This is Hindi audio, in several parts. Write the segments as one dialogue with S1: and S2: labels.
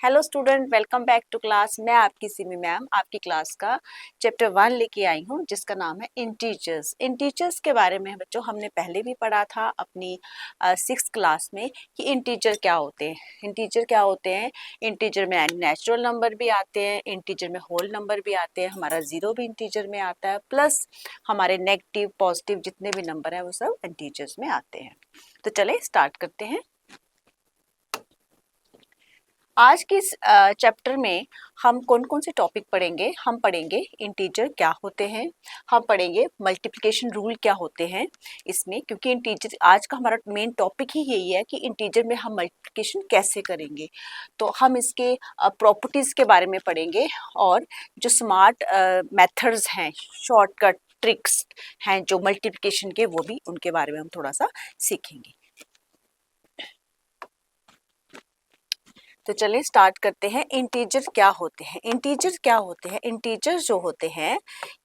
S1: Hello student, welcome back to class. मैं आपकी सिमी मैम आपकी क्लास का चैप्टर 1 लेके आई हूँ, जिसका नाम है इंटीजर्स। इंटीजर्स के बारे में बच्चों हमने पहले भी पढ़ा था अपनी 6th क्लास में कि इंटीजर क्या होते हैं। इंटीजर क्या होते हैं? इंटीजर में नेचुरल नंबर भी आते हैं, इंटीजर में होल नंबर भी आते हैं, हमारा जीरो भी इंटीजर में आता है, प्लस हमारे नेगेटिव पॉजिटिव जितने भी नंबर हैं वो सब इंटीजर्स में आते हैं। तो चले स्टार्ट करते हैं। आज के इस चैप्टर में हम कौन कौन से टॉपिक पढ़ेंगे? हम पढ़ेंगे इंटीजर क्या होते हैं, हम पढ़ेंगे मल्टीप्लिकेशन रूल क्या होते हैं इसमें, क्योंकि इंटीजर आज का हमारा मेन टॉपिक ही यही है कि इंटीजर में हम मल्टीप्लिकेशन कैसे करेंगे। तो हम इसके प्रॉपर्टीज़ के बारे में पढ़ेंगे और जो स्मार्ट मेथड्स हैं, शॉर्टकट ट्रिक्स हैं जो मल्टीप्लिकेशन के, वो भी उनके बारे में हम थोड़ा सा सीखेंगे। तो चलिए स्टार्ट करते हैं। इंटीजर क्या होते हैं? इंटीजर क्या होते हैं? इंटीजर जो होते हैं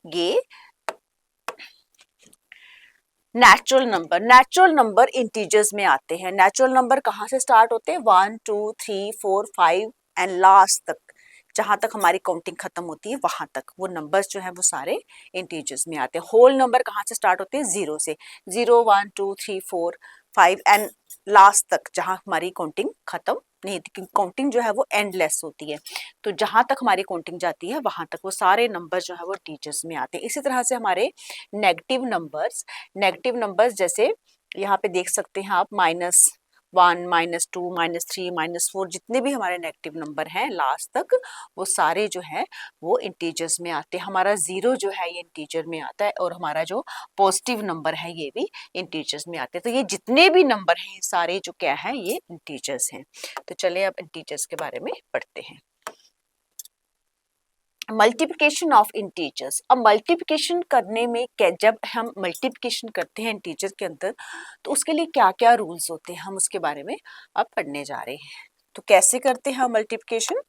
S1: ये नेचुरल नंबर इंटीजर्स में आते हैं। नेचुरल नंबर कहाँ से स्टार्ट होते हैं? 1 2 3 4 5 एंड लास्ट तक, जहां तक हमारी काउंटिंग खत्म होती है वहां तक वो नंबर्स जो है वो सारे इंटीजर्स में आते हैं। होल नंबर कहाँ से स्टार्ट होते हैं? 0 से। 0 1 2 3 4 5 एंड लास्ट तक, जहां हमारी काउंटिंग खत्म नहीं होती, क्योंकि काउंटिंग जो है वो एंडलेस होती है। तो जहां तक हमारी काउंटिंग जाती है वहां तक वो सारे नंबर जो है वो इंटीजर्स में आते हैं। इसी तरह से हमारे नेगेटिव नंबर्स जैसे यहाँ पे देख सकते हैं आप, -1 -2 -3 -4, जितने भी हमारे नेगेटिव नंबर हैं लास्ट तक वो सारे जो है वो इंटीजर्स में आते हैं। हमारा 0 जो है ये इंटीजर में आता है और हमारा जो पॉजिटिव नंबर है ये भी इंटीजर्स में आते हैं। तो ये जितने भी नंबर हैं ये सारे जो क्या है ये इंटीजर्स हैं। तो चलिए अब इंटीजर्स के बारे में पढ़ते हैं। Multiplication of integers. अब मल्टीप्लिकेशन करने में जब हम मल्टीप्लिकेशन करते हैं इंटीजर के अंदर, तो उसके लिए क्या क्या रूल्स होते हैं हम उसके बारे में अब पढ़ने जा रहे हैं। तो कैसे करते हैं मल्टीप्लिकेशन?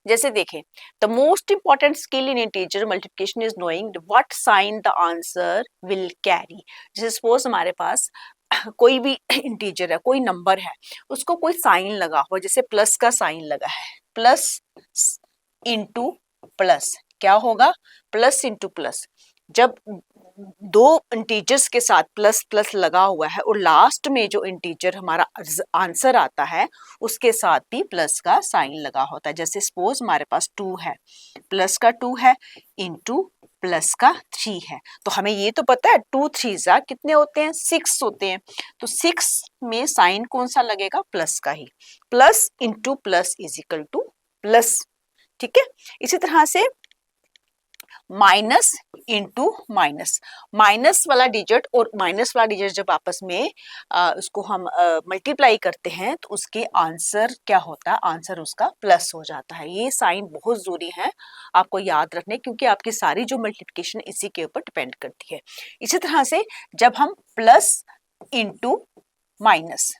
S1: जैसे देखें, the most important skill in integer multiplication is knowing what sign the answer will carry. जैसे सपोज हमारे पास कोई भी इंटीजर है, कोई नंबर है, उसको कोई साइन लगा हुआ, जैसे प्लस का साइन लगा है, प्लस इंटू प्लस क्या होगा? Plus into plus. जब दो इंटीजर्स के साथ प्लस प्लस लगा हुआ है और लास्ट में जो इंटीजर हमारा आंसर आता है उसके साथ भी प्लस का साइन लगा होता है। जैसे सपोज हमारे पास 2 है, प्लस का 2 है इंटू प्लस का 3 है, तो हमें ये तो पता है 2 3 जा कितने होते हैं? 6 होते हैं। तो 6 में साइन कौन सा लगेगा? प्लस का ही। Plus into plus is equal to plus. ठीक है। इसी तरह से माइनस इंटू माइनस, माइनस वाला डिजिट और माइनस वाला डिजिट जब आपस में उसको हम मल्टीप्लाई करते हैं तो उसके आंसर क्या होता है? आंसर उसका प्लस हो जाता है। ये साइन बहुत जरूरी है आपको याद रखने, क्योंकि आपकी सारी जो मल्टीप्लिकेशन इसी के ऊपर डिपेंड करती है। इसी तरह से जब हम प्लस इंटू माइनस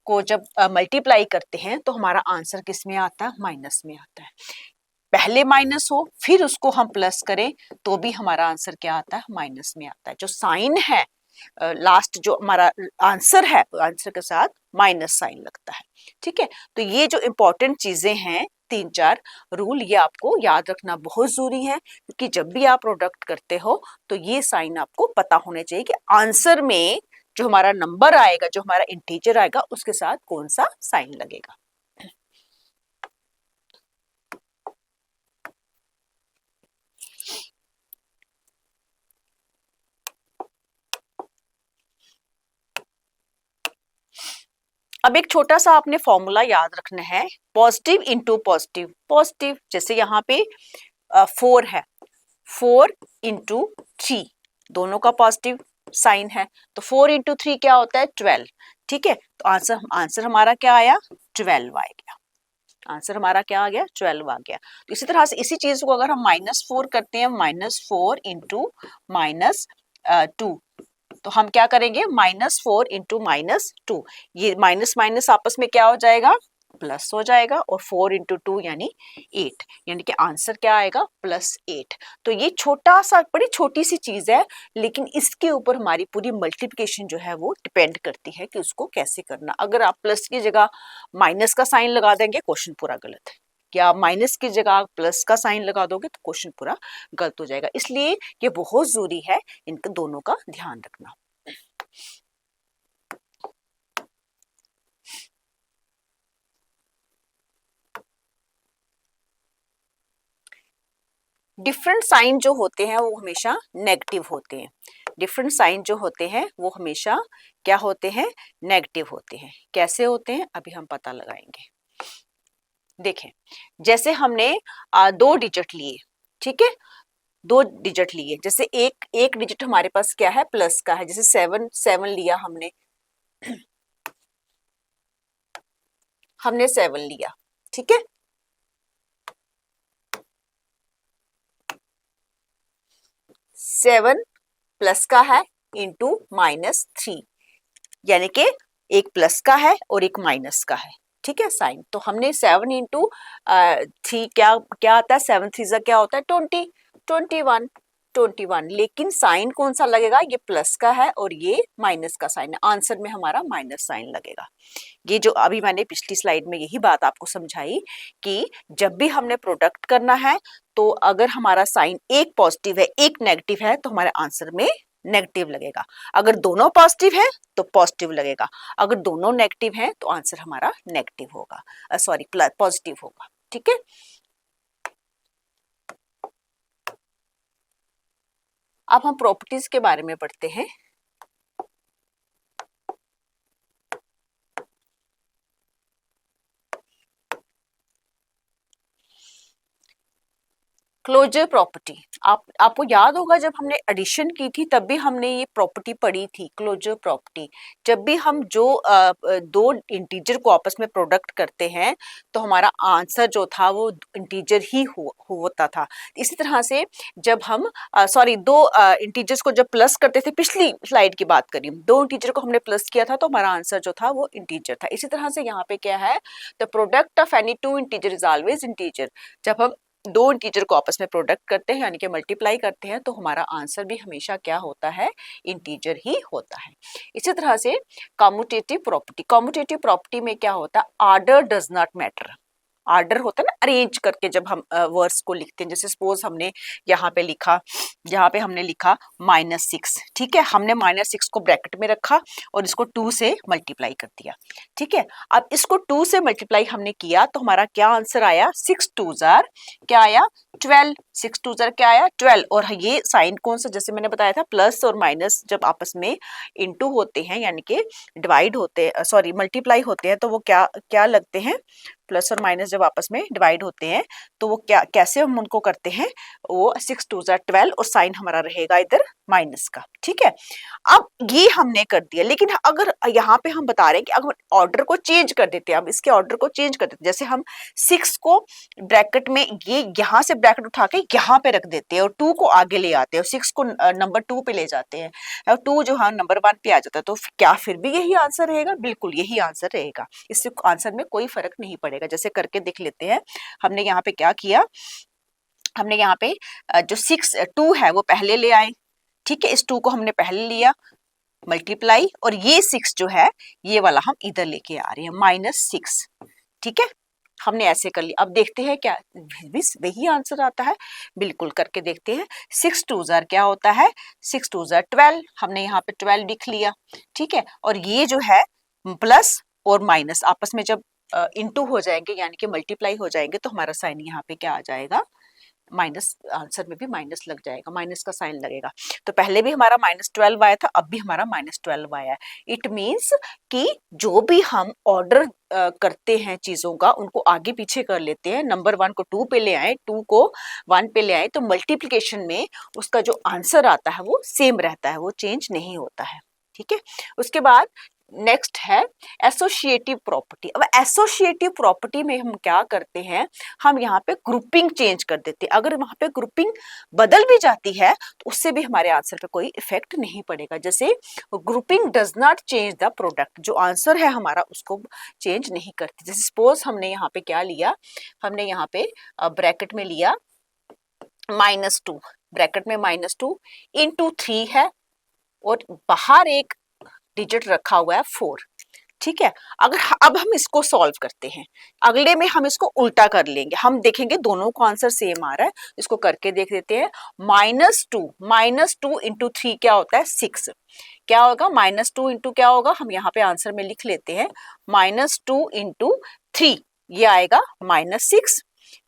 S1: को जब मल्टीप्लाई करते हैं तो हमारा आंसर किस में आता है? माइनस में आता है। पहले माइनस हो फिर उसको हम प्लस करें तो भी हमारा आंसर क्या आता है? माइनस में आता है। जो साइन है लास्ट जो हमारा आंसर है, आंसर के साथ माइनस साइन लगता है। ठीक है। तो ये जो इंपॉर्टेंट चीजें हैं, 3-4 रूल, ये आपको याद रखना बहुत जरूरी है, क्योंकि जब भी आप प्रोडक्ट करते हो तो ये साइन आपको पता होने चाहिए कि आंसर में जो हमारा नंबर आएगा, जो हमारा इंटीजर आएगा, उसके साथ कौन सा साइन लगेगा। अब एक छोटा सा आपने फॉर्मूला याद रखना है, पॉजिटिव इंटू पॉजिटिव। पॉजिटिव जैसे यहाँ पे 4 है, 4 इंटू 3, दोनों का पॉजिटिव साइन है, तो 4 इंटू 3 क्या होता है? 12। ठीक है। तो आंसर हमारा क्या आया? 12 आ गया। आंसर हमारा क्या आ गया? 12 आ गया। तो इसी तरह से इसी चीज को अगर हम -4 करते हैं, -4 इंटू -2, तो हम क्या करेंगे? -4 इंटू -2, ये माइनस माइनस आपस में क्या हो जाएगा? प्लस हो जाएगा और 4 इंटू 2 यानी 8, यानी कि आंसर क्या आएगा +8। तो ये छोटा सा बड़ी छोटी सी चीज है, लेकिन इसके ऊपर हमारी पूरी मल्टीप्लिकेशन जो है वो डिपेंड करती है कि उसको कैसे करना। अगर आप प्लस की जगह माइनस का साइन लगा देंगे क्वेश्चन पूरा गलत है, क्या आप माइनस की जगह प्लस का साइन लगा दोगे तो क्वेश्चन पूरा गलत हो जाएगा। इसलिए ये बहुत जरूरी है इनका दोनों का ध्यान रखना। डिफरेंट साइन जो होते हैं वो हमेशा नेगेटिव होते हैं। डिफरेंट साइन जो होते हैं वो हमेशा क्या होते हैं, नेगेटिव होते हैं। कैसे होते हैं अभी हम पता लगाएंगे। देखें, जैसे हमने 2 डिजिट लिए, ठीक है, 2 डिजिट लिए, जैसे एक एक डिजिट हमारे पास क्या है प्लस का है, जैसे 7 लिया हमने, हमने 7 लिया, ठीक है, 7 प्लस का है इंटू -3, यानी कि एक प्लस का है और एक माइनस का है, ठीक है साइन। तो हमने 7 इंटू 3 क्या क्या आता है, 7 3 क्या होता है 20, 21, लेकिन साइन कौन सा लगेगा, ये प्लस का है और ये माइनस का साइन है, आंसर में हमारा माइनस साइन लगेगा। ये जो अभी मैंने पिछली स्लाइड में यही बात आपको समझाई कि जब भी हमने प्रोडक्ट करना है तो अगर हमारा साइन एक पॉजिटिव है एक नेगेटिव है तो हमारे आंसर में नेगेटिव लगेगा, अगर दोनों पॉजिटिव है तो पॉजिटिव लगेगा, अगर दोनों नेगेटिव है तो आंसर हमारा नेगेटिव होगा, सॉरी पॉजिटिव होगा, ठीक है। अब हम प्रॉपर्टीज के बारे में पढ़ते हैं। क्लोजर प्रॉपर्टी, आपको याद होगा जब हमने एडिशन की थी तब भी हमने ये प्रॉपर्टी पढ़ी थी, क्लोजर प्रॉपर्टी। जब भी हम जो दो इंटीजर को आपस में प्रोडक्ट करते हैं तो हमारा आंसर जो था वो इंटीजर ही होता था। इसी तरह से जब हम सॉरी दो इंटीजर्स को जब प्लस करते थे, पिछली स्लाइड की बात करी, दो इंटीजर को हमने प्लस किया था तो हमारा आंसर जो था वो इंटीजर था। इसी तरह से यहाँ पे क्या है, the product of any two integer is always integer. जब हम दो इंटीजर को आपस में प्रोडक्ट करते हैं यानी कि मल्टीप्लाई करते हैं तो हमारा आंसर भी हमेशा क्या होता है, इंटीजर ही होता है। इसी तरह से कम्यूटेटिव प्रॉपर्टी, कम्यूटेटिव प्रॉपर्टी में क्या होता है, order does not matter. Order होता है ना, अरेंज करके जब हम वर्ड्स को लिखते हैं, जैसे सपोज हमने यहाँ पे लिखा, यहाँ पे हमने लिखा -6, ठीक है, हमने -6 को ब्रैकेट में रखा और इसको 2 से मल्टीप्लाई कर दिया, ठीक है। अब इसको 2 से मल्टीप्लाई हमने किया तो हमारा क्या आंसर आया, 6 2 क्या आया 12, 6 2 क्या आया 12। और ये साइन कौन सा, जैसे मैंने बताया था प्लस और माइनस जब आपस में इंटू होते हैं यानी कि डिवाइड होते हैं, सॉरी मल्टीप्लाई होते हैं तो वो क्या क्या लगते हैं, प्लस और माइनस जब आपस में डिवाइड होते हैं तो वो क्या कैसे हम उनको करते हैं, वो 6 2 12 और साइन हमारा रहेगा इधर माइनस का, ठीक है। अब ये हमने कर दिया, लेकिन अगर यहाँ पे हम बता रहे हैं कि अगर ऑर्डर को चेंज कर देते हैं, हम इसके ऑर्डर को चेंज कर देते हैं, जैसे हम 6 को ब्रैकेट में ये यहाँ से ब्रैकेट उठा के यहाँ पे रख देते हैं और 2 को आगे ले आते हैं और 6 को नंबर 2 पे ले जाते हैं और 2 जो है नंबर 1 पे आ जाता है, तो क्या फिर भी यही आंसर रहेगा, बिल्कुल यही आंसर रहेगा, इससे आंसर में कोई फर्क नहीं पड़ेगा। जैसे करके देख लेते हैं, हमने यहाँ पे क्या किया, हमने यहाँ पे जो 2 है वो पहले ले आए, ठीक है, इस 2 को हमने पहले लिया मल्टीप्लाई और ये 6 जो है ये वाला हम इधर लेके आ रहे हैं -6, ठीक है, हमने ऐसे कर लिया। अब देखते हैं क्या वही आंसर आता है, बिल्कुल करके देखते हैं। 6 2 क्या होता है, 6 2 12, हमने यहाँ पे 12 लिख लिया, ठीक है, और ये जो है प्लस और माइनस आपस में जब इंटू हो जाएंगे यानी कि मल्टीप्लाई हो जाएंगे तो हमारा साइन यहाँ पे क्या आ जाएगा, माइनस, आंसर में भी माइनस लग जाएगा, माइनस का साइन लगेगा। तो पहले भी हमारा -12 आया था, अब भी हमारा -12 आया है। इट मीन्स कि जो भी हम ऑर्डर करते हैं चीजों का, उनको आगे पीछे कर लेते हैं, नंबर 1 को 2 पे ले आए, 2 को 1 पे ले आए, तो मल्टीप्लिकेशन में उसका जो आंसर आता है वो सेम रहता है, वो चेंज नहीं होता है, ठीक है। उसके बाद नेक्स्ट है एसोसिएटिव प्रॉपर्टी। अब एसोसिएटिव प्रॉपर्टी में हम क्या करते हैं, हम यहाँ पे ग्रुपिंग चेंज कर देते हैं। अगर वहां पे ग्रुपिंग बदल भी जाती है तो उससे भी हमारे आंसर पे कोई इफेक्ट नहीं पड़ेगा। जैसे grouping does not change the product, जो आंसर है हमारा उसको चेंज नहीं करती। जैसे सपोज हमने यहाँ पे क्या लिया, हमने यहाँ पे ब्रैकेट में लिया -2, ब्रैकेट में -2 इंटू 3 है और बाहर एक डिजिट रखा हुआ है 4। ठीक है, अगर अब हम इसको सॉल्व करते हैं, अगले में हम इसको उल्टा कर लेंगे, हम देखेंगे दोनों का आंसर सेम आ रहा है। इसको करके देख लेते हैं। -2 इंटू 3 क्या होता है 6। क्या होगा -2 इंटू क्या होगा, हम यहाँ पे आंसर में लिख लेते हैं -2 इंटू 3, ये आएगा -6।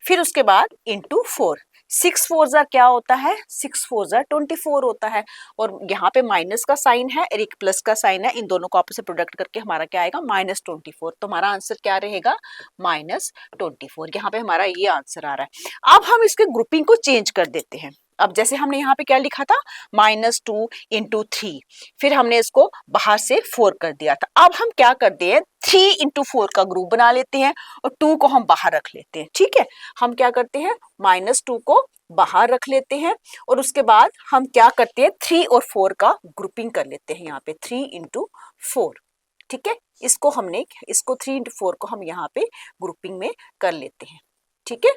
S1: फिर उसके बाद इंटू 4, 6 4 ज़ा क्या होता है, 6 4 ज़ा 24 होता है। और यहाँ पे माइनस का साइन है और एक प्लस का साइन है, इन दोनों को आपस में प्रोडक्ट करके हमारा क्या आएगा -24। तो हमारा आंसर क्या रहेगा -24। यहाँ पे हमारा ये आंसर आ रहा है। अब हम इसके ग्रुपिंग को चेंज कर देते हैं। अब जैसे हमने यहाँ पे क्या लिखा था -2 इंटू 3, फिर हमने इसको बाहर से 4 कर दिया था। अब हम क्या करते हैं 3 इंटू 4 का ग्रुप बना लेते हैं और 2 को हम बाहर रख लेते हैं। ठीक है, हम क्या करते हैं -2 को बाहर रख लेते हैं और उसके बाद हम क्या करते हैं 3 और 4 का ग्रुपिंग कर लेते हैं यहाँ पे 3 इंटू 4। ठीक है, इसको 3 इंटू 4 को हम यहाँ पे ग्रुपिंग में कर लेते हैं। ठीक है,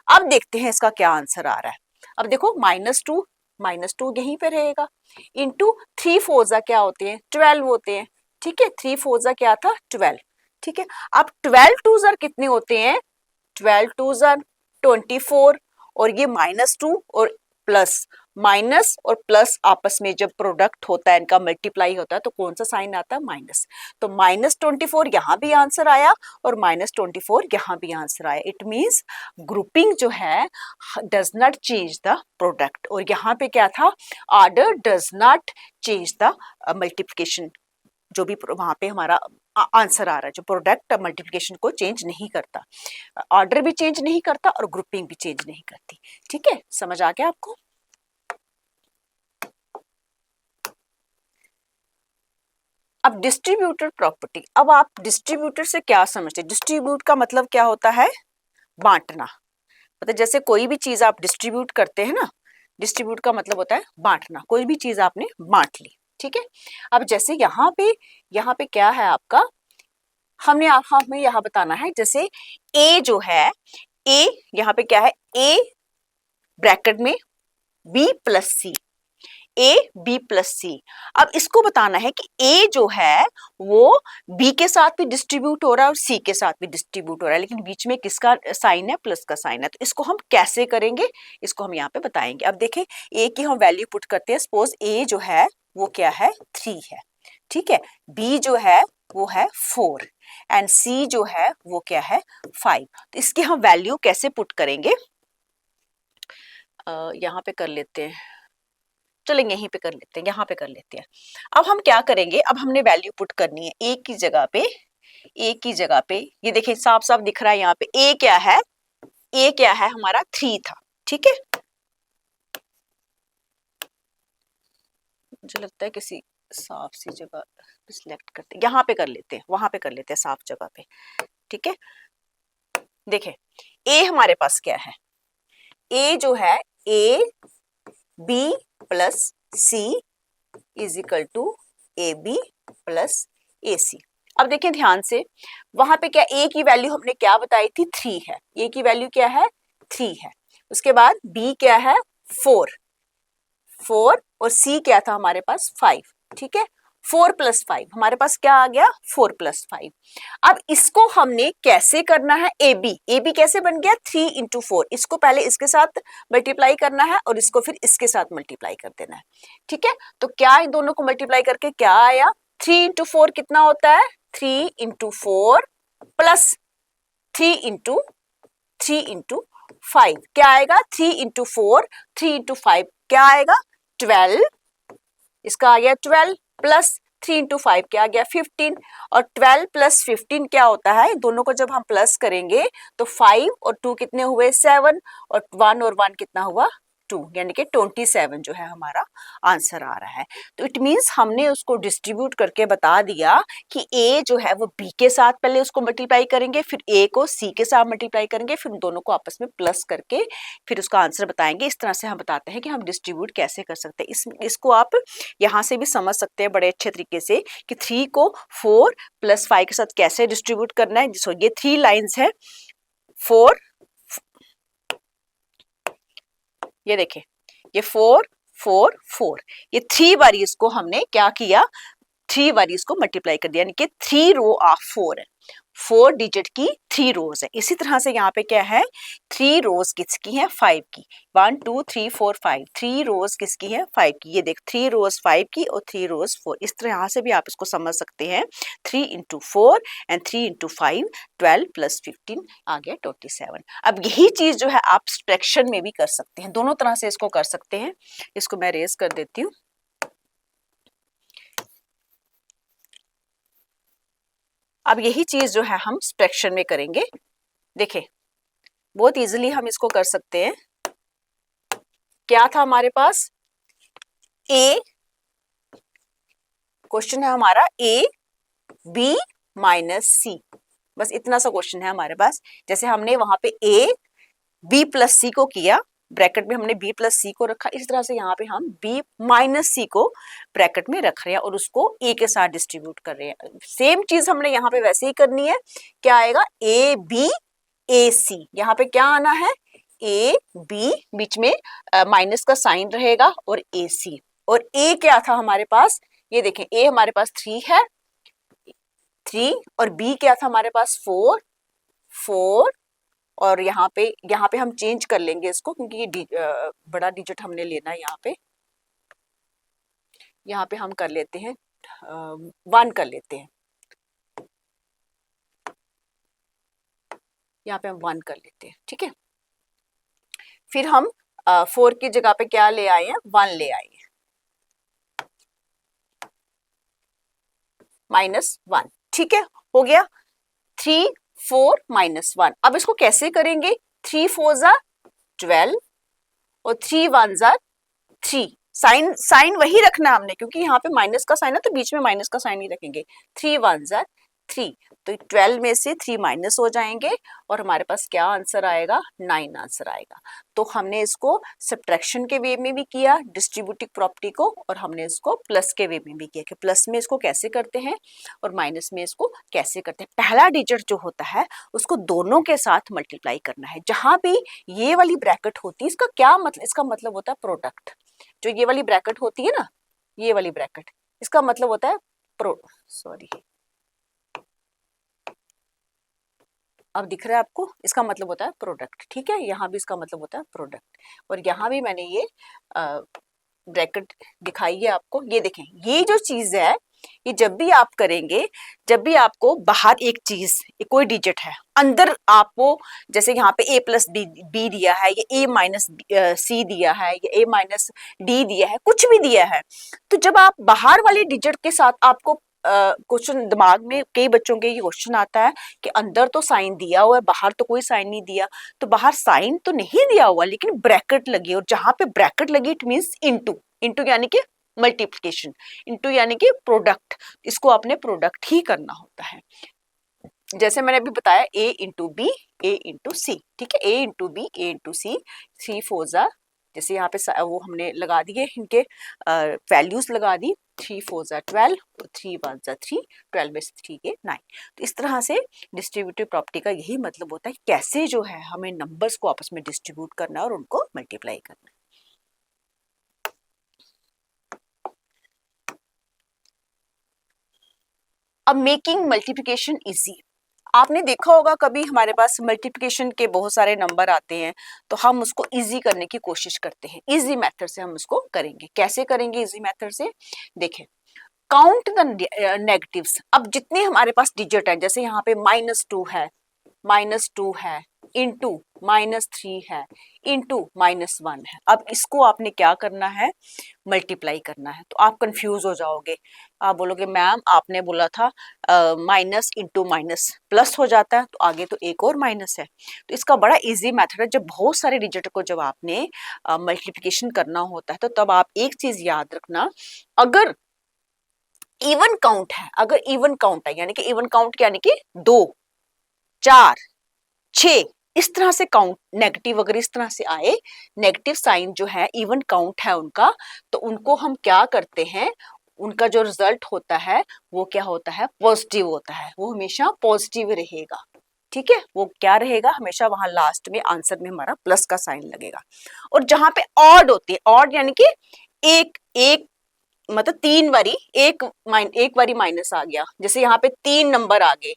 S1: अब देखते हैं इसका क्या आंसर आ रहा है। अब देखो -2 यहीं पे रहेगा इंटू 3 4 ज़ा क्या होते हैं 12 होते हैं। ठीक है, 3 4 ज़ा क्या था 12। ठीक है, अब 12 2 ज़ा कितने होते हैं, 12 2 ज़ा 24, और ये -2 और माइनस और प्लस आपस में जब प्रोडक्ट होता है, इनका मल्टीप्लाई होता है तो कौन सा साइन आता है माइनस। तो -24 यहाँ भी आंसर आया और -24 यहाँ भी आंसर आया। इट मीन्स ग्रुपिंग जो है does not change the product, और यहाँ पे क्या था order does not change the multiplication. जो भी वहां पे हमारा आंसर आ रहा है, जो प्रोडक्ट मल्टीप्लिकेशन को चेंज नहीं करता, ऑर्डर भी चेंज नहीं करता और ग्रुपिंग भी चेंज नहीं करती। ठीक है, समझ आ गया आपको। अब डिस्ट्रीब्यूटर प्रॉपर्टी। अब आप डिस्ट्रीब्यूटर से क्या समझते हैं, डिस्ट्रीब्यूट का मतलब क्या होता है बांटना। मतलब जैसे कोई भी चीज आप डिस्ट्रीब्यूट करते हैं ना, डिस्ट्रीब्यूट का मतलब होता है बांटना, कोई भी चीज आपने बांट ली। ठीक है, अब जैसे यहाँ पे क्या है आपका, हमें यहाँ बताना है, जैसे ए जो है, ए यहाँ पे क्या है, ए ब्रैकेट में B plus C, A B plus C. अब इसको बताना है कि ए जो है वो बी के साथ भी डिस्ट्रीब्यूट हो रहा है और सी के साथ भी डिस्ट्रीब्यूट हो रहा है, लेकिन बीच में किसका साइन है, प्लस का साइन है। तो इसको हम कैसे करेंगे, इसको हम यहाँ पे बताएंगे। अब देखें ए की हम वैल्यू पुट करते हैं। सपोज ए जो है वो क्या है 3 है। ठीक है, बी जो है वो है 4 एंड सी जो है वो क्या है 5। तो इसकी हम वैल्यू कैसे पुट करेंगे, यहाँ पे कर लेते हैं, चलेंगे यहीं पे कर लेते हैं, यहाँ पे कर लेते हैं। अब हम क्या करेंगे, अब हमने वैल्यू पुट करनी है ए की जगह पे, ए की जगह पे ये देखिए साफ साफ दिख रहा है यहाँ पे ए क्या है, ए क्या है हमारा 3 था। ठीक है, मुझे लगता है किसी साफ सी जगह सिलेक्ट करते हैं, यहाँ पे कर लेते हैं, वहां पे कर लेते हैं साफ जगह पे। ठीक है, देखें ए हमारे पास क्या है, ए जो है A B plus C is equal to A B plus A C. अब देखें ध्यान से, वहां पे क्या ए की वैल्यू हमने क्या बताई थी 3 है, ए की वैल्यू क्या है 3 है। उसके बाद बी क्या है 4 और सी क्या था हमारे पास 5। ठीक है, 4 + 5 हमारे पास क्या आ गया 4 + 5। अब इसको हमने कैसे करना है, ए बी कैसे बन गया 3 × 4, इसको पहले इसके साथ मल्टीप्लाई करना है और इसको फिर इसके साथ मल्टीप्लाई कर देना है। ठीक है, तो क्या इन दोनों को मल्टीप्लाई करके क्या आया 3 × 4 कितना होता है 3 × 4 प्लस 3 × 5 क्या आएगा 3 × 4 3 × 5 क्या आएगा 12, इसका आ गया 12 प्लस 3 × 5 क्या आ गया 15, और 12 + 15 क्या होता है, दोनों को जब हम प्लस करेंगे तो 5 और 2 कितने हुए 7 और 1 कितना हुआ 2 यानी कि 27 जो है हमारा आंसर आ रहा है। तो इट मीन्स हमने उसको डिस्ट्रीब्यूट करके बता दिया कि ए जो है वो बी के साथ पहले उसको मल्टीप्लाई करेंगे, फिर ए को सी के साथ मल्टीप्लाई करेंगे, फिर दोनों को आपस में प्लस करके फिर उसका आंसर बताएंगे। इस तरह से हम बताते हैं कि हम डिस्ट्रीब्यूट कैसे कर सकते हैं। इसको आप यहाँ से भी समझ सकते हैं बड़े अच्छे तरीके से कि 3 को 4 + 5 के साथ कैसे डिस्ट्रीब्यूट करना है। जिसको ये 3 लाइन्स है, 4, ये देखें, ये 4 4 4, ये 3 बार इसको हमने क्या किया, 3 बार इसको मल्टीप्लाई कर दिया, यानी कि 3 रो ऑफ 4 है, 4 डिजिट की 3 रोज है। इसी तरह से यहाँ पे क्या है, 3 रोज किसकी है, 5 की, 1 2 3 4 5, 3 रोज किसकी है, 5 की। ये देख 3 रोज 5 की और 3 रोज 4। इस तरह यहाँ से भी आप इसको समझ सकते हैं। 3 × 4 एंड 3 × 5, 12 + 15 आ गया 27। अब यही चीज जो है आप सब्ट्रैक्शन में भी कर सकते हैं, दोनों तरह से इसको कर सकते हैं। इसको मैं रेज कर देती हूँ। अब यही चीज जो है हम सब्ट्रैक्शन में करेंगे। देखें, बहुत इजीली हम इसको कर सकते हैं। क्या था हमारे पास, ए, क्वेश्चन है हमारा ए बी माइनस सी, बस इतना सा क्वेश्चन है हमारे पास। जैसे हमने वहां पे ए बी प्लस सी को किया, ब्रैकेट में हमने बी प्लस सी को रखा, इस तरह से यहाँ पे हम बी माइनस सी को ब्रैकेट में रख रहे हैं और उसको ए के साथ डिस्ट्रीब्यूट कर रहे हैं। सेम चीज हमने यहाँ पे वैसे ही करनी है। क्या आएगा, ए बी ए सी, यहाँ पे क्या आना है, ए बी, बीच में माइनस का साइन रहेगा, और ए सी। और ए क्या था हमारे पास, ये देखें, ए हमारे पास 3 है, 3, और बी क्या था हमारे पास 4 4, और यहाँ पे हम चेंज कर लेंगे इसको, क्योंकि ये बड़ा डिजिट हमने लेना है। यहाँ पे हम कर लेते हैं 1 कर लेते हैं, यहाँ पे हम 1 कर लेते हैं, ठीक है। फिर हम 4 की जगह पे क्या ले आए हैं, 1 ले आए हैं, -1, ठीक है, हो गया। 3 4 -1। अब इसको कैसे करेंगे, 3 4 ज़ा 12 और 3 1 ज़ा 3। साइन वही रखना है हमने, क्योंकि यहाँ पे माइनस का साइन है तो बीच में माइनस का साइन ही रखेंगे। 3 1 ज़ा 3, तो 12 में से 3 माइनस हो जाएंगे और हमारे पास क्या आंसर आएगा, 9 आंसर आएगा। तो हमने इसको सब्ट्रैक्शन के वे में भी किया डिस्ट्रीब्यूटिव प्रॉपर्टी को, और हमने इसको प्लस के वे में भी किया कि प्लस में इसको कैसे करते हैं और माइनस में इसको कैसे करते हैं। पहला डिजिट जो होता है उसको दोनों के साथ मल्टीप्लाई करना है। जहां भी ये वाली ब्रैकेट होती है, इसका क्या मतलब, इसका मतलब होता है प्रोडक्ट। जो ये वाली ब्रैकेट होती है ना, ये वाली ब्रैकेट, इसका मतलब होता है अब दिख रहा है आपको, इसका मतलब होता है प्रोडक्ट, ठीक है। यहाँ भी इसका मतलब होता है प्रोडक्ट, और यहाँ भी मैंने ये ब्रैकेट दिखाई है आपको। ये देखें, ये जो चीज है, ये जब भी आप करेंगे, जब भी आपको बाहर एक चीज, कोई डिजिट है, अंदर आपको, जैसे यहाँ पे a + b दिया है, या a - c दिया है, या a - d दिया है, कुछ भी दिया है, तो जब आप बाहर वाले डिजिट के साथ, आपको क्वेश्चन दिमाग में कई बच्चों के ये क्वेश्चन आता है कि अंदर तो साइन दिया हुआ है, बाहर तो कोई साइन नहीं दिया। तो बाहर साइन तो नहीं दिया हुआ, लेकिन ब्रैकेट लगी, और जहां पे ब्रैकेट लगी इट मींस इनटू, इनटू यानी कि मल्टीप्लिकेशन, इनटू यानी कि प्रोडक्ट, इसको आपने प्रोडक्ट ही करना होता है। जैसे मैंने अभी बताया, a × b a × c, ठीक है, a × b a × c, 3 4 ज़ा, जैसे यहाँ पे वो हमने लगा दिए, इनके वैल्यूज लगा दी, 3 4 ज़ा 12 और 3 1 ज़ा 3, 12 में से 3 के 9। तो इस तरह से डिस्ट्रीब्यूटिव प्रॉपर्टी का यही मतलब होता है, कैसे जो है हमें नंबर्स को आपस में डिस्ट्रीब्यूट करना है और उनको मल्टीप्लाई करना है। अब मेकिंग मल्टीप्लिकेशन इजी। आपने देखा होगा कभी हमारे पास मल्टीप्लिकेशन के बहुत सारे नंबर आते हैं, तो हम उसको इजी करने की कोशिश करते हैं। इजी मेथड से हम उसको करेंगे। कैसे करेंगे इजी मेथड से, देखें, काउंट द नेगेटिव्स। अब जितने हमारे पास डिजिट हैं, जैसे यहाँ पे -2 है, -2 है, इंटू -3 है इंटू -1 है। अब इसको आपने क्या करना है, मल्टीप्लाई करना है। तो आप कंफ्यूज हो जाओगे, आप बोलोगे मैम आपने बोला था माइनस इंटू माइनस प्लस हो जाता है, तो आगे तो एक और माइनस है। तो इसका बड़ा इजी मेथड है, जब बहुत सारे डिजिट को जब आपने मल्टीप्लिकेशन करना होता है तो तब आप एक चीज याद रखना, अगर इवन काउंट है, अगर इवन काउंट है यानी कि इवन काउंट यानी कि 2 4 6 इस तरह से काउंट नेगेटिव अगर इस तरह से आए, नेगेटिव साइन जो है इवन काउंट है उनका, तो उनको हम क्या करते हैं, उनका जो रिजल्ट होता है वो क्या होता है, पॉजिटिव होता है, वो हमेशा पॉजिटिव रहेगा। ठीक है, वो क्या रहेगा, हमेशा वहां लास्ट में आंसर में हमारा प्लस का साइन लगेगा। और जहां पे ऑड होती है, ऑड यानी कि एक एक मतलब 3 बारी एक बारी माइनस आ गया, जैसे यहाँ पे 3 नंबर आ गए,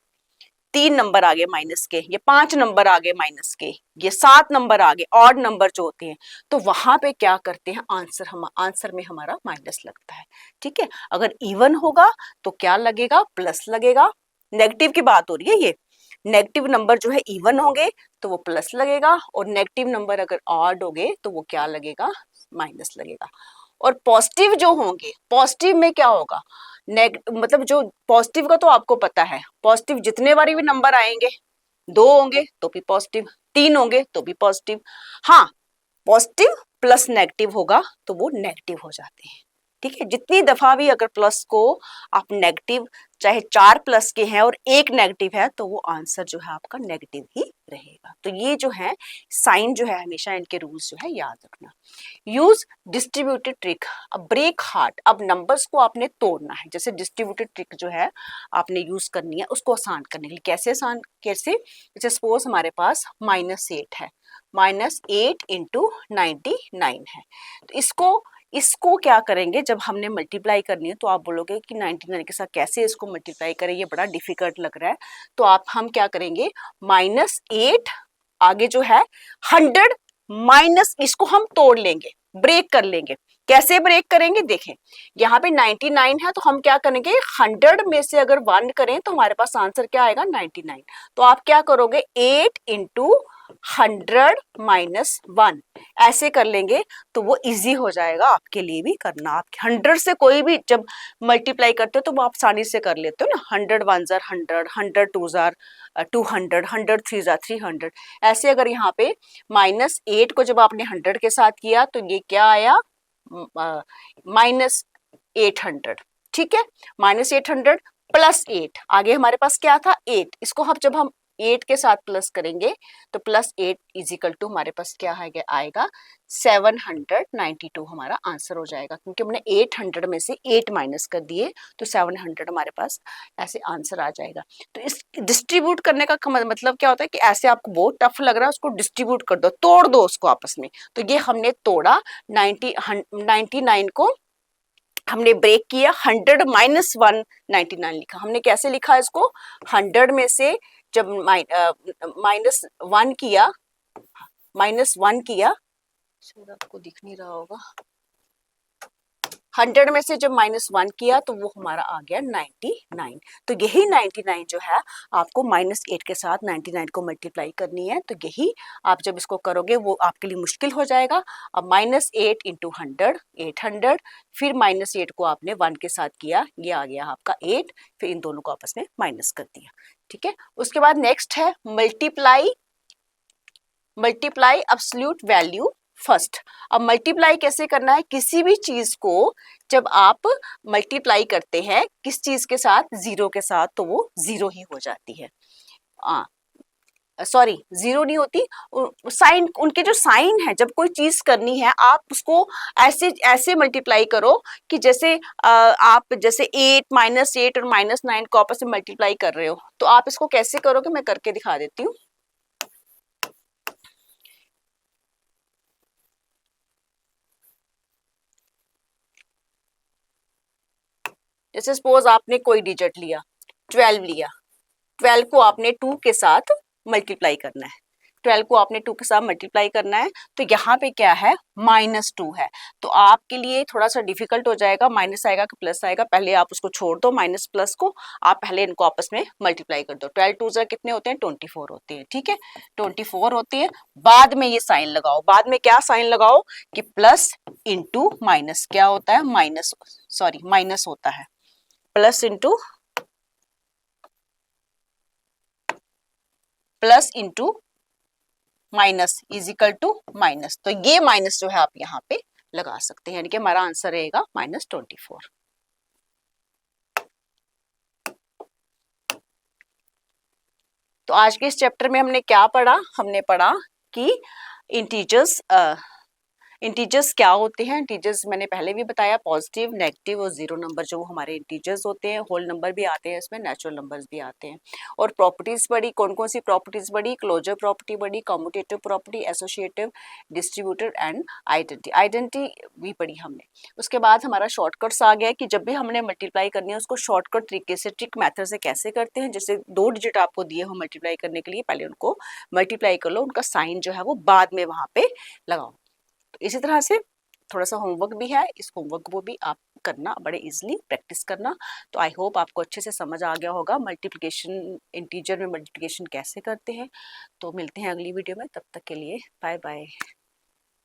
S1: 3 नंबर आ गए माइनस के, ये 5 नंबर आ गए माइनस के, ये 7 नंबर आ गए ऑड नंबर जो होते हैं, तो वहां पे क्या करते हैं, आंसर में हमारा माइनस लगता है। ठीक है, अगर इवन होगा तो क्या लगेगा, प्लस लगेगा। नेगेटिव की बात हो रही है, ये नेगेटिव नंबर जो है इवन होंगे तो वो प्लस लगेगा, और नेगेटिव नंबर अगर ऑड होंगे तो वो क्या लगेगा, माइनस लगेगा। और पॉजिटिव जो होंगे, पॉजिटिव में क्या होगा, मतलब जो पॉजिटिव का तो आपको पता है, पॉजिटिव जितने बारी भी नंबर आएंगे, 2 होंगे तो भी पॉजिटिव, 3 होंगे तो भी पॉजिटिव। हाँ, पॉजिटिव प्लस नेगेटिव होगा तो वो नेगेटिव हो जाते हैं। ठीक है, जितनी दफा भी अगर प्लस को आप नेगेटिव, चाहे 4 प्लस के हैं और 1 नेगेटिव है, तो वो आंसर जो है आपका नेगेटिव ही रहेगा। तो ये जो है साइन जो है, हमेशा इनके रूल्स जो है याद रखना। यूज डिस्ट्रीब्यूटेड ट्रिक, अब ब्रेक हार्ट, अब नंबर्स को आपने तोड़ना है, जैसे डिस्ट्रीब्यूटेड ट्रिक जो है आपने यूज करनी है उसको आसान करने के लिए। कैसे आसान, कैसे, जैसे सपोज हमारे पास -8 है, -8 इंटू 99 है, तो इसको क्या करेंगे, जब हमने मल्टीप्लाई करनी है तो आप बोलोगे कि 99 के साथ कैसे इसको मल्टीप्लाई करें, ये बड़ा डिफिकल्ट लग रहा है। तो हम क्या करेंगे, -8 आगे जो है 100 माइनस, इसको हम तोड़ लेंगे, ब्रेक कर लेंगे। कैसे ब्रेक करेंगे, देखें यहाँ पे 99 है, तो हम क्या करेंगे, 100 में से अगर 1 करें तो हमारे पास आंसर क्या आएगा, 99। तो आप क्या करोगे, 8 इंटू 100 माइनस 1 ऐसे कर लेंगे, तो वो इजी हो जाएगा आपके लिए भी करना। आप 100 से कोई भी जब मल्टीप्लाई करते हो तो वो आप आसानी से कर लेते हो ना, 100 1 जार 100, 100 2 जार 200, 100 3 जार 300। ऐसे अगर यहाँ पे -8 को जब आपने 100 के साथ किया तो ये क्या आया, -800। ठीक है, -800 प्लस 8, आगे हमारे पास क्या था, 8, इसको जब हम 8 के साथ प्लस करेंगे तो +8 इजिकल टू हमारे पास क्या आएगा 792 हमारा आंसर हो जाएगा, क्योंकि हमने 800 में से 8 माइनस कर दिए तो 700 हमारे पास ऐसे आंसर आ जाएगा। तो इस डिस्ट्रीब्यूट करने का मतलब क्या होता है कि ऐसे आपको बहुत टफ लग रहा है, उसको डिस्ट्रीब्यूट कर दो, तोड़ दो उसको आपस में। तो ये हमने तोड़ा, 99 को हमने ब्रेक किया, 100 माइनस 199 लिखा। हमने कैसे लिखा इसको, 100 में से जब -1 किया, शायद आपको दिख नहीं रहा होगा, 100 में से जब -1 किया तो वो हमारा आ गया 99। तो यही 99 जो है आपको -8 के साथ 99 को मल्टीप्लाई करनी है। तो यही आप जब इसको करोगे वो आपके लिए मुश्किल हो जाएगा। अब -8 इंटू 100 800, फिर -8 को आपने 1 के साथ किया, ये आ गया आपका 8, फिर इन दोनों को आपस में माइनस कर दिया। ठीक है, उसके बाद नेक्स्ट है मल्टीप्लाई एब्सोल्यूट वैल्यू फर्स्ट। अब मल्टीप्लाई कैसे करना है, किसी भी चीज को जब आप मल्टीप्लाई करते हैं किस चीज के साथ, 0 के साथ, तो वो 0 ही हो जाती है। सॉरी, 0 नहीं होती, साइन, उनके जो साइन है, जब कोई चीज करनी है आप उसको ऐसे मल्टीप्लाई करो कि जैसे आप जैसे 8 -8 और -9 को आपस में मल्टीप्लाई कर रहे हो। तो आप इसको कैसे करोगे, मैं करके दिखा देती हूँ। जैसे सपोज आपने कोई डिजिट लिया, 12 लिया, 12 को आपने 2 के साथ मल्टीप्लाई करना है। 12 को आपने 2 के साथ मल्टीप्लाई करना है, तो यहाँ पे क्या है -2 है, तो आपके लिए थोड़ा सा डिफिकल्ट हो जाएगा, माइनस आएगा कि प्लस आएगा, पहले आप उसको छोड़ दो माइनस प्लस को, आप पहले इनको आपस में मल्टीप्लाई कर दो। 12 2 कितने होते हैं 24 होते हैं, ठीक है 24 होते हैं। बाद में ये साइन लगाओ, बाद में क्या साइन लगाओ कि प्लस इंटू माइनस, क्या होता है माइनस होता है, plus into minus is equal to minus, तो ये माइनस जो है आप यहाँ पे लगा सकते हैं, यानी कि हमारा आंसर रहेगा -24। तो आज के इस चैप्टर में हमने क्या पढ़ा, हमने पढ़ा कि इंटीजर्स क्या होते हैं। इंटीजर्स मैंने पहले भी बताया, पॉजिटिव, नेगेटिव और जीरो नंबर जो हमारे इंटीजर्स होते हैं, होल नंबर भी आते हैं इसमें, नेचुरल नंबर्स भी आते हैं। और प्रॉपर्टीज पढ़ी, कौन कौन सी प्रॉपर्टीज पढ़ी, क्लोजर प्रॉपर्टी पढ़ी, commutative property, associative, distributed and identity भी पढ़ी हमने। उसके बाद हमारा शॉर्टकट्स आ गया कि जब भी हमने मल्टीप्लाई करनी है उसको शॉर्टकट तरीके से, ट्रिक मेथड से कैसे करते हैं। जैसे 2 डिजिट आपको दिए हो मल्टीप्लाई करने के लिए, पहले उनको मल्टीप्लाई कर लो, उनका साइन जो है वो बाद में वहां पे लगाओ। तो इसी तरह से थोड़ा सा होमवर्क भी है, इस होमवर्क को भी आप करना, बड़े इजीली प्रैक्टिस करना। तो आई होप आपको अच्छे से समझ आ गया होगा मल्टीप्लिकेशन, इंटीजर में मल्टीप्लिकेशन कैसे करते हैं। तो मिलते हैं अगली वीडियो में, तब तक के लिए बाय बाय।